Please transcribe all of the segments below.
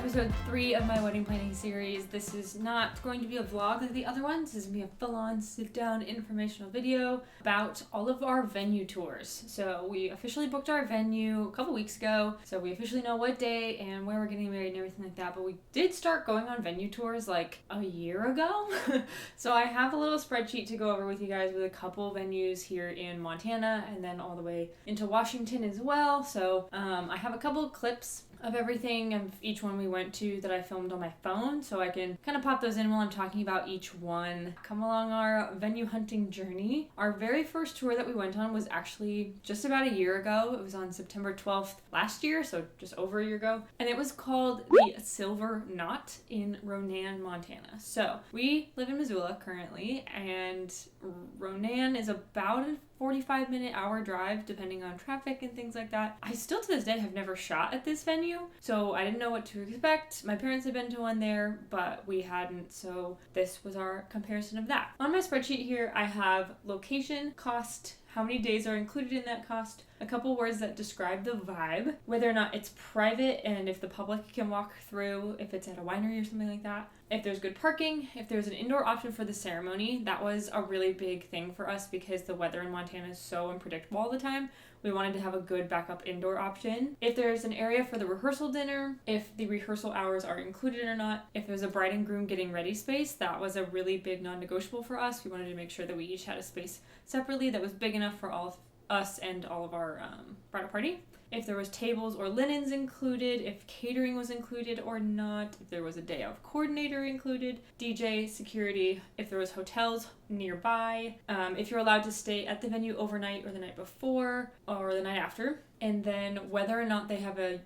episode 3 of my wedding planning series. This is not going to be a vlog like the other ones. This is going to be a full-on sit-down informational video about all of our venue tours. So we officially booked our venue a couple weeks ago, so we officially know what day and where we're getting married and everything like that, but we did start going on venue tours like a year ago. So I have a little spreadsheet to go over with you guys with a couple venues here in Montana and then all the way into Washington as well. So I have a couple of clips of everything of each one we went to that I filmed on my phone, so I can kind of pop those in while I'm talking about each one. Come along our venue hunting journey. Our very first tour that we went on was actually just about a year ago. It was on September 12th last year, so just over a year ago, and it was called the Silver Knot in Ronan, Montana. So we live in Missoula currently, and Ronan is about a 45-minute hour drive depending on traffic and things like that. I still to this day have never shot at this venue, so I didn't know what to expect. My parents had been to one there, but we hadn't, so this was our comparison of that. On my spreadsheet here, I have location, cost, how many days are included in that cost, a couple words that describe the vibe, whether or not it's private and if the public can walk through, if it's at a winery or something like that, if there's good parking, if there's an indoor option for the ceremony. That was a really big thing for us because the weather in Montana is so unpredictable all the time. We wanted to have a good backup indoor option. If there's an area for the rehearsal dinner, if the rehearsal hours are included or not, if there's a bride and groom getting ready space, that was a really big non-negotiable for us. We wanted to make sure that we each had a space separately that was big enough for all of us and all of our bridal party. If there was tables or linens included, if catering was included or not, if there was a day of coordinator included, DJ, security, if there was hotels nearby, if you're allowed to stay at the venue overnight or the night before or the night after, and then whether or not they have a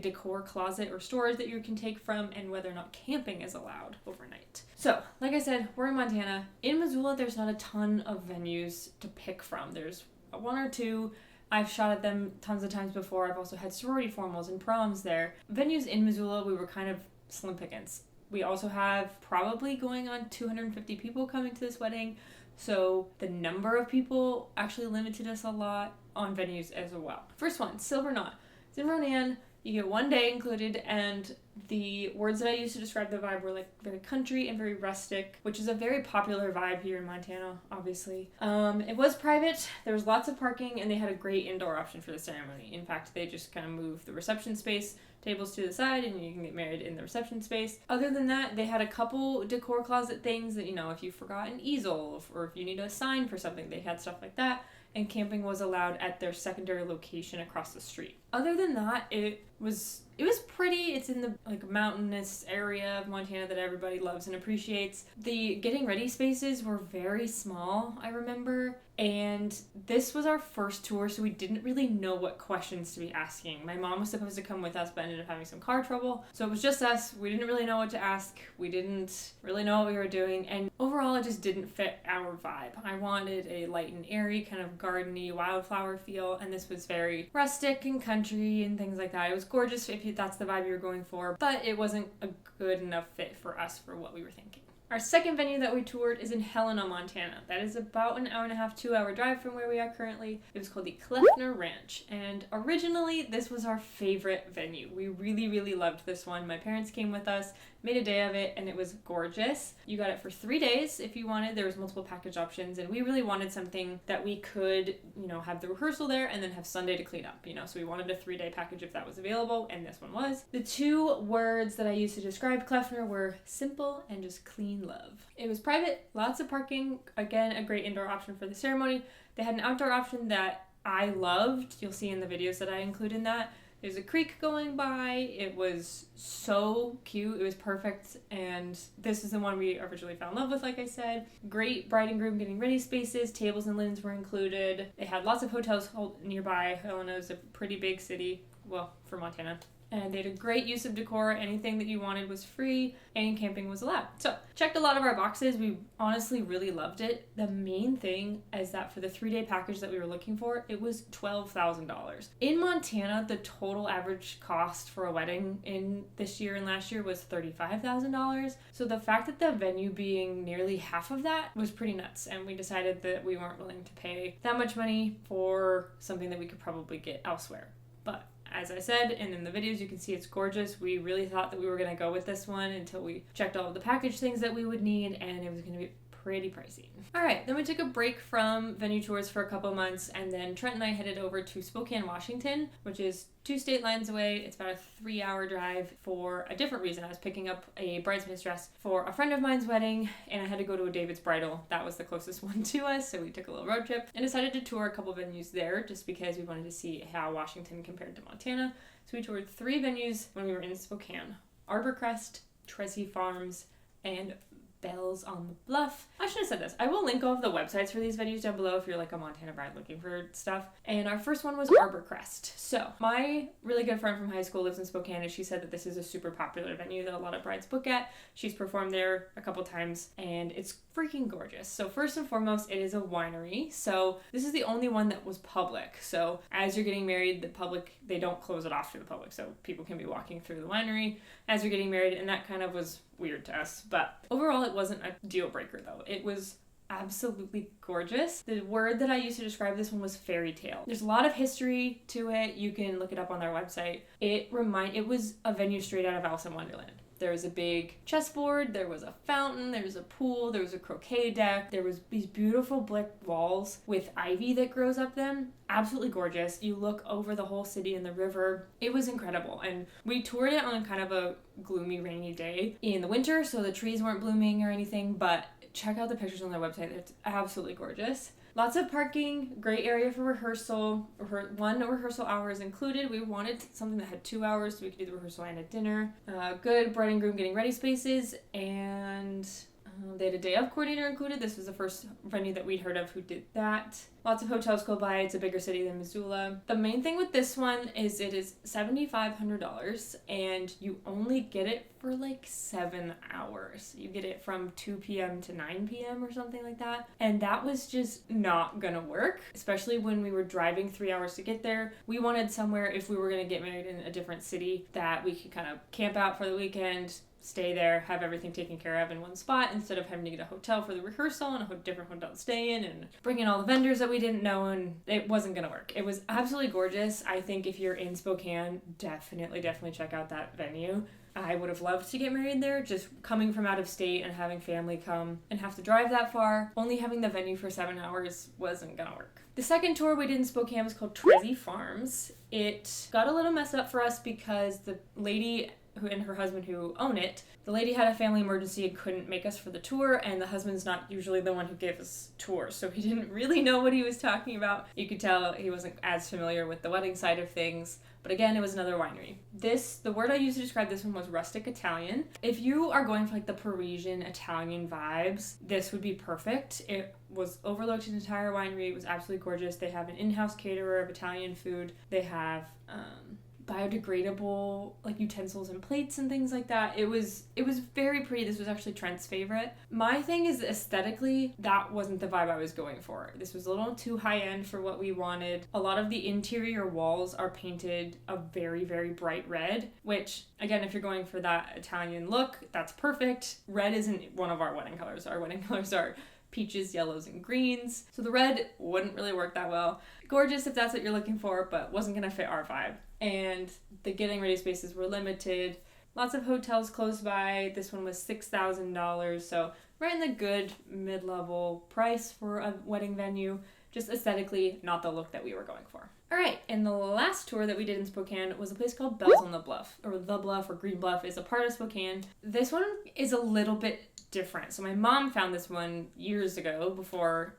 decor closet or storage that you can take from, and whether or not camping is allowed overnight. So, like I said, we're in Montana. In Missoula, there's not a ton of venues to pick from. There's one or two. I've shot at them tons of times before. I've also had sorority formals and proms there. Venues in Missoula, we were kind of slim pickings. We also have probably going on 250 people coming to this wedding, so the number of people actually limited us a lot on venues as well. First one, Silver Knot. It's in Ronan. You get one day included, and the words that I used to describe the vibe were like very country and very rustic, which is a very popular vibe here in Montana, obviously. It was private, there was lots of parking, and they had a great indoor option for the ceremony. In fact, they just kind of moved the reception space, tables to the side, and you can get married in the reception space. Other than that, they had a couple decor closet things that, if you forgot an easel, or if you need a sign for something, they had stuff like that. And camping was allowed at their secondary location across the street. Other than that, it was pretty. It's in the mountainous area of Montana that everybody loves and appreciates. The getting ready spaces were very small, I remember, and this was our first tour, so we didn't really know what questions to be asking. My mom was supposed to come with us, but ended up having some car trouble, so it was just us. We didn't really know what to ask. We didn't really know what we were doing, and overall it just didn't fit our vibe. I wanted a light and airy, kind of gardeny, wildflower feel, and this was very rustic and country and things like that. It was gorgeous if that's the vibe you were going for, but it wasn't a good enough fit for us for what we were thinking. Our second venue that we toured is in Helena, Montana. That is about an hour and a half, 2-hour drive from where we are currently. It was called the Kleffner Ranch, and originally this was our favorite venue. We really, really loved this one. My parents came with us, made a day of it, and it was gorgeous. You got it for 3 days if you wanted. There was multiple package options, and we really wanted something that we could, have the rehearsal there and then have Sunday to clean up, so we wanted a 3-day package if that was available, and this one was. The two words that I used to describe Kleffner were simple and just clean love. It was private, lots of parking, again, a great indoor option for the ceremony. They had an outdoor option that I loved. You'll see in the videos that I include in that. There's a creek going by. It was so cute. It was perfect. And this is the one we originally fell in love with, like I said. Great bride and groom getting ready spaces. Tables and linens were included. They had lots of hotels nearby. Helena is a pretty big city. Well, for Montana. And they had a great use of decor. Anything that you wanted was free, and camping was allowed. So, checked a lot of our boxes. We honestly really loved it. The main thing is that for the 3-day package that we were looking for, it was $12,000. In Montana, the total average cost for a wedding in this year and last year was $35,000. So the fact that the venue being nearly half of that was pretty nuts, and we decided that we weren't willing to pay that much money for something that we could probably get elsewhere. But as I said, and in the videos you can see it's gorgeous. We really thought that we were going to go with this one until we checked all of the package things that we would need, and it was going to be pretty pricey. All right, then we took a break from venue tours for a couple months, and then Trent and I headed over to Spokane, Washington, which is 2 state lines away. It's about a 3-hour drive for a different reason. I was picking up a bridesmaid's dress for a friend of mine's wedding, and I had to go to a David's Bridal. That was the closest one to us, so we took a little road trip and decided to tour a couple venues there just because we wanted to see how Washington compared to Montana. So we toured 3 venues when we were in Spokane: Arborcrest, Trezzy Farms, and Bells on the Bluff. I should have said this. I will link all of the websites for these venues down below if you're like a Montana bride looking for stuff. And our first one was Arborcrest. So my really good friend from high school lives in Spokane, and she said that this is a super popular venue that a lot of brides book at. She's performed there a couple times, and it's freaking gorgeous. So first and foremost, it is a winery. So this is the only one that was public. So as you're getting married, the public, they don't close it off to the public. So people can be walking through the winery as you're getting married, and that kind of was weird to us. But overall, it wasn't a deal breaker though. It was absolutely gorgeous. The word that I used to describe this one was fairy tale. There's a lot of history to it. You can look it up on their website. It was a venue straight out of Alice in Wonderland. There was a big chessboard, there was a fountain, there was a pool, there was a croquet deck, there was these beautiful brick walls with ivy that grows up them. Absolutely gorgeous. You look over the whole city and the river. It was incredible. And we toured it on kind of a gloomy, rainy day in the winter, so the trees weren't blooming or anything, but check out the pictures on their website. It's absolutely gorgeous. Lots of parking, great area for rehearsal. One rehearsal hour is included. We wanted something that had 2 hours so we could do the rehearsal and a dinner. Good bride and groom getting ready spaces, and they had a day of coordinator included. This was the first venue that we'd heard of who did that. Lots of hotels go by. It's a bigger city than Missoula. The main thing with this one is it is $7,500, and you only get it for like 7 hours. You get it from 2 p.m. to 9 p.m. or something like that. And that was just not gonna work, especially when we were driving 3 hours to get there. We wanted somewhere, if we were gonna get married in a different city, that we could kind of camp out for the weekend, stay there, have everything taken care of in one spot instead of having to get a hotel for the rehearsal and a different hotel to stay in and bring in all the vendors that we didn't know, and it wasn't going to work. It was absolutely gorgeous. I think if you're in Spokane, definitely check out that venue. I would have loved to get married there. Just coming from out of state and having family come and have to drive that far, only having the venue for 7 hours wasn't going to work. The second tour we did in Spokane was called Trezzy Farms. It got a little messed up for us because the lady who and her husband who own it, the lady had a family emergency and couldn't make us for the tour, and the husband's not usually the one who gave us tours, so he didn't really know what he was talking about. You could tell he wasn't as familiar with the wedding side of things, but again, it was another winery. The word I used to describe this one was rustic Italian. If you are going for like the Parisian Italian vibes, this would be perfect. It was overlooked an entire winery. It was absolutely gorgeous. They have an in-house caterer of Italian food. They have biodegradable like utensils and plates and things like that. It was very pretty. This was actually Trent's favorite. My thing is aesthetically, that wasn't the vibe I was going for. This was a little too high end for what we wanted. A lot of the interior walls are painted a very, very bright red, which again, if you're going for that Italian look, that's perfect. Red isn't one of our wedding colors. Our wedding colors are peaches, yellows, and greens. So the red wouldn't really work that well. Gorgeous if that's what you're looking for, but wasn't gonna fit our vibe. And the getting ready spaces were limited. Lots of hotels close by. This one was $6,000, so right in the good mid-level price for a wedding venue. Just aesthetically, not the look that we were going for. All right, and the last tour that we did in Spokane was a place called Bells on the Bluff, or The Bluff, or Green Bluff is a part of Spokane. This one is a little bit different. So my mom found this one years ago before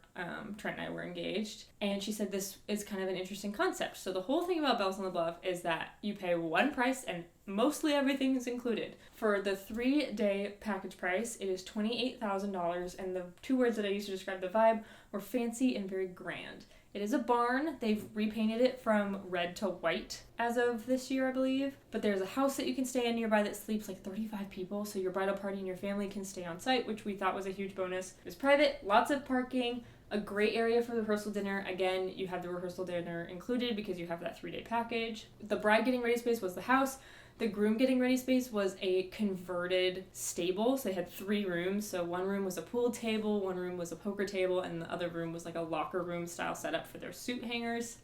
Trent and I were engaged, and she said this is kind of an interesting concept. So the whole thing about Bells on the Bluff is that you pay one price and mostly everything is included. For the 3-day package price, it is $28,000, and the 2 words that I used to describe the vibe were fancy and very grand. It is a barn. They've repainted it from red to white as of this year, I believe. But there's a house that you can stay in nearby that sleeps like 35 people, so your bridal party and your family can stay on site, which we thought was a huge bonus. It was private, lots of parking, a great area for the rehearsal dinner. Again, you have the rehearsal dinner included because you have that 3-day package. The bride getting ready space was the house. The groom getting ready space was a converted stable. So they had 3 rooms. So one room was a pool table, one room was a poker table, and the other room was like a locker room style setup for their suit hangers.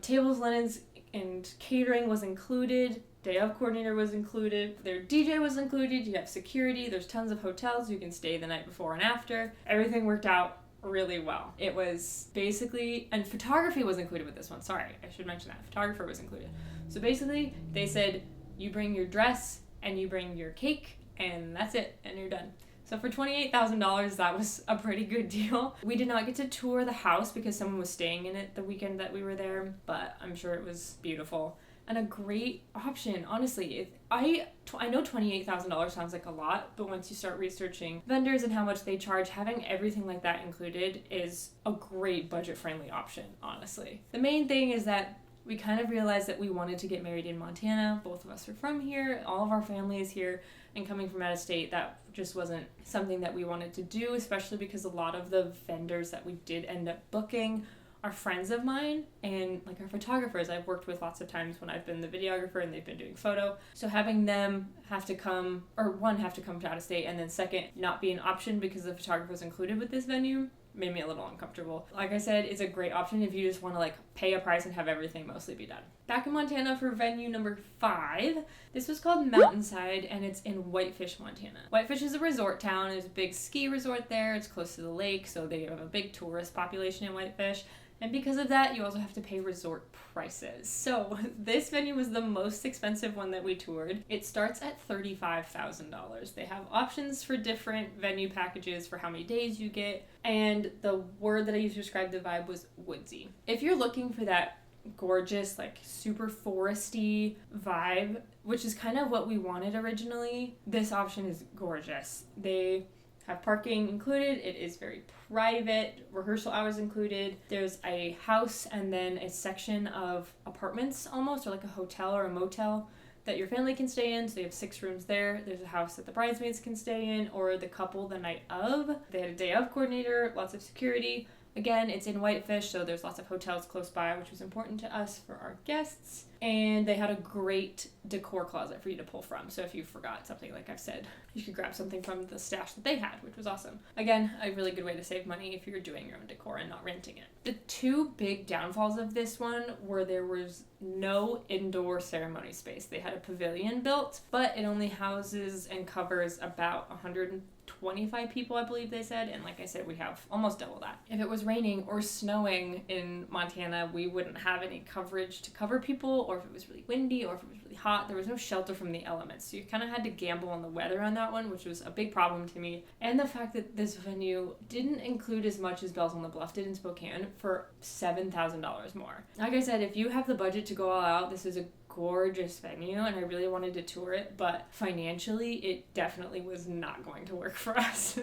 Tables, linens, and catering was included. Day of coordinator was included. Their DJ was included. You have security. There's tons of hotels. You can stay the night before and after. Everything worked out really well. It was basically, and photography was included with this one. Sorry, I should mention that. Photographer was included. So basically, they said, you bring your dress and you bring your cake, and that's it, and you're done. So for $28,000, that was a pretty good deal. We did not get to tour the house because someone was staying in it the weekend that we were there, but I'm sure it was beautiful and a great option. Honestly, I know $28,000 sounds like a lot, but once you start researching vendors and how much they charge, having everything like that included is a great budget-friendly option, honestly. The main thing is that we kind of realized that we wanted to get married in Montana. Both of us are from here. All of our family is here. And coming from out of state, that just wasn't something that we wanted to do, especially because a lot of the vendors that we did end up booking are friends of mine, and like our photographers I've worked with lots of times when I've been the videographer and they've been doing photo. So having them have to come, or one, have to come to out of state, and then second, not be an option because the photographer was included with this venue, made me a little uncomfortable. Like I said, it's a great option if you just want to like pay a price and have everything mostly be done. Back in Montana for venue number 5, this was called Mountainside, and it's in Whitefish, Montana. Whitefish is a resort town. There's a big ski resort there. It's close to the lake, so they have a big tourist population in Whitefish. And because of that, you also have to pay resort prices. So this venue was the most expensive one that we toured. It starts at $35,000. They have options for different venue packages for how many days you get. And the word that I used to describe the vibe was woodsy. If you're looking for that gorgeous, like super foresty vibe, which is kind of what we wanted originally, this option is gorgeous. They have parking included. It is very private. Rehearsal hours included. There's a house and then a section of apartments almost, or like a hotel or a motel that your family can stay in. So they have 6 rooms there. There's a house that the bridesmaids can stay in, or the couple the night of. They had a day of coordinator, lots of security. Again, it's in Whitefish, so there's lots of hotels close by, which was important to us for our guests. And they had a great decor closet for you to pull from. So if you forgot something, like I've said, you could grab something from the stash that they had, which was awesome. Again, a really good way to save money if you're doing your own decor and not renting it. The 2 big downfalls of this one were there was no indoor ceremony space. They had a pavilion built, but it only houses and covers about 125 people, I believe they said. And like I said, we have almost double that. If it was raining or snowing in Montana, we wouldn't have any coverage to cover people, or if it was really windy, or if it was really hot, there was no shelter from the elements. So you kind of had to gamble on the weather on that one, which was a big problem to me. And the fact that this venue didn't include as much as Bells on the Bluff did in Spokane for $7,000 more. Like I said, if you have the budget to go all out, this is a gorgeous venue, and I really wanted to tour it, but financially it definitely was not going to work for us.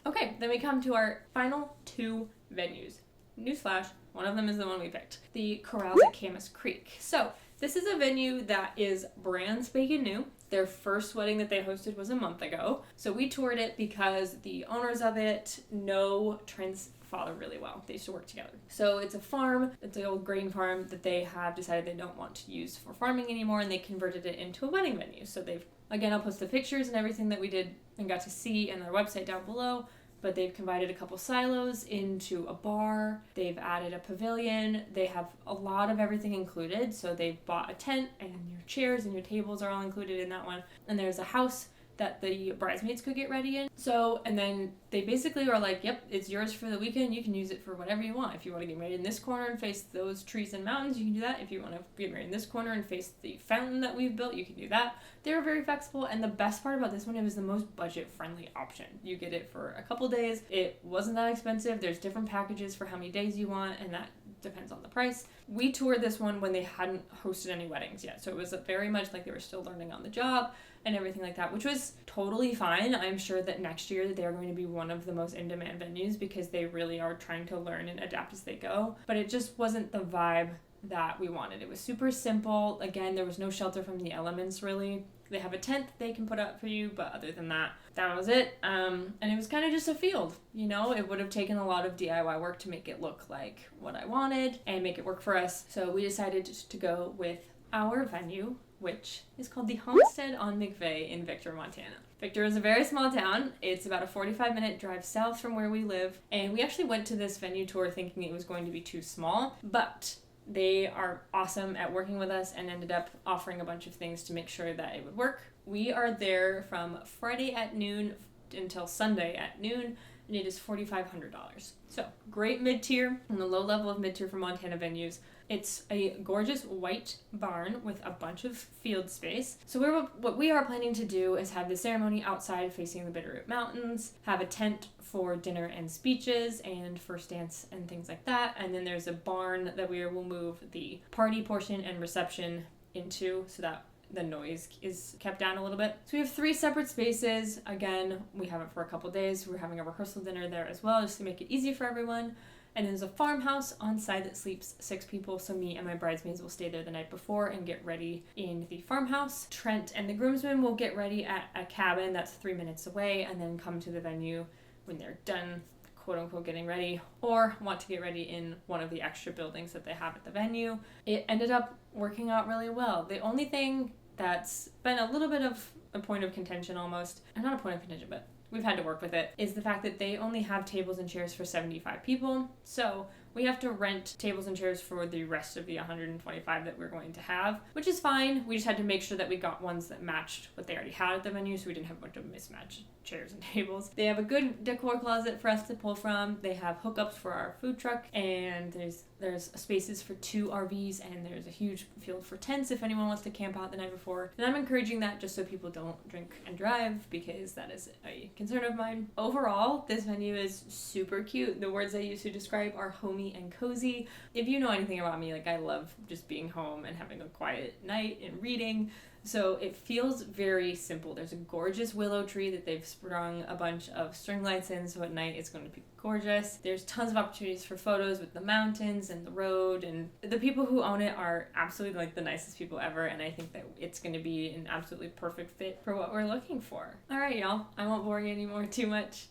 Okay, then we come to our final 2 venues. Newsflash, one of them is the one we picked. The Corrals at Camas Creek. So this is a venue that is brand spanking new. Their first wedding that they hosted was a month ago. So we toured it because the owners of it know Trent's father really well. They used to work together. So it's a farm. It's an old grain farm that they have decided they don't want to use for farming anymore, and they converted it into a wedding venue. So again, I'll post the pictures and everything that we did and got to see in their website down below. But they've converted a couple silos into a bar. They've added a pavilion. They have a lot of everything included. So they've bought a tent, and your chairs and your tables are all included in that one. And there's a house that the bridesmaids could get ready in. So, and then they basically are like, yep, it's yours for the weekend. You can use it for whatever you want. If you want to get married in this corner and face those trees and mountains, you can do that. If you want to get married in this corner and face the fountain that we've built, you can do that. They're very flexible, and the best part about this one, it was the most budget-friendly option. You get it for a couple days. It wasn't that expensive. There's different packages for how many days you want, and that depends on the price. We toured this one when they hadn't hosted any weddings yet, so it was very much like they were still learning on the job and everything like that, which was totally fine. I'm sure that next year they're going to be one of the most in-demand venues because they really are trying to learn and adapt as they go, but it just wasn't the vibe that we wanted. It was super simple. Again, there was no shelter from the elements, really. They have a tent they can put up for you, but other than that, that was it. And it was kind of just a field, you know? It would have taken a lot of DIY work to make it look like what I wanted and make it work for us. So we decided to go with our venue, which is called the Homestead on McVeigh in Victor, Montana. Victor is a very small town. It's about a 45-minute drive south from where we live. And we actually went to this venue tour thinking it was going to be too small, but They are awesome at working with us and ended up offering a bunch of things to make sure that it would work. We are there from Friday at noon until Sunday at noon, and it is $4,500. So great mid-tier and the low level of mid-tier for Montana venues. It's a gorgeous white barn with a bunch of field space. So what we are planning to do is have the ceremony outside facing the Bitterroot Mountains, have a tent for dinner and speeches and first dance and things like that. And then there's a barn that we will move the party portion and reception into so that the noise is kept down a little bit. So we have 3 separate spaces. Again, we have it for a couple days. We're having a rehearsal dinner there as well, just to make it easy for everyone. And there's a farmhouse on site that sleeps 6 people, so me and my bridesmaids will stay there the night before and get ready in the farmhouse. Trent and the groomsmen will get ready at a cabin that's 3 minutes away and then come to the venue when they're done, quote unquote, getting ready, or want to get ready in one of the extra buildings that they have at the venue. It ended up working out really well. The only thing that's been a little bit of a point of contention almost, and not a point of contention, but we've had to work with it, is the fact that they only have tables and chairs for 75 people. So we have to rent tables and chairs for the rest of the 125 that we're going to have, which is fine. We just had to make sure that we got ones that matched what they already had at the venue, so we didn't have a bunch of mismatched chairs and tables. They have a good decor closet for us to pull from. They have hookups for our food truck, and there's spaces for 2 RVs, and there's a huge field for tents if anyone wants to camp out the night before. And I'm encouraging that just so people don't drink and drive, because that is a concern of mine. Overall, this venue is super cute. The words I use to describe are homey and cozy. If you know anything about me, like, I love just being home and having a quiet night and reading. So it feels very simple. There's a gorgeous willow tree that they've sprung a bunch of string lights in, so at night it's going to be gorgeous. There's tons of opportunities for photos with the mountains and the road, and the people who own it are absolutely like the nicest people ever, and I think that it's going to be an absolutely perfect fit for what we're looking for. Alright, y'all, I won't bore you anymore too much.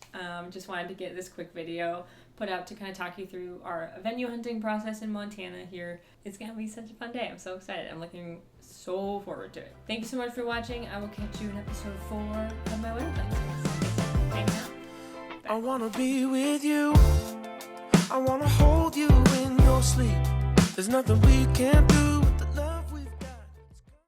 Just wanted to get this quick video put out to kind of talk you through our venue hunting process in Montana here. It's going to be such a fun day. I'm so excited. I'm looking so forward to it. Thank you so much for watching. I will catch you in episode 4 of my wedding plans. Hang out. Bye. I want to be with you. I want to hold you in your sleep. There's nothing we can't do.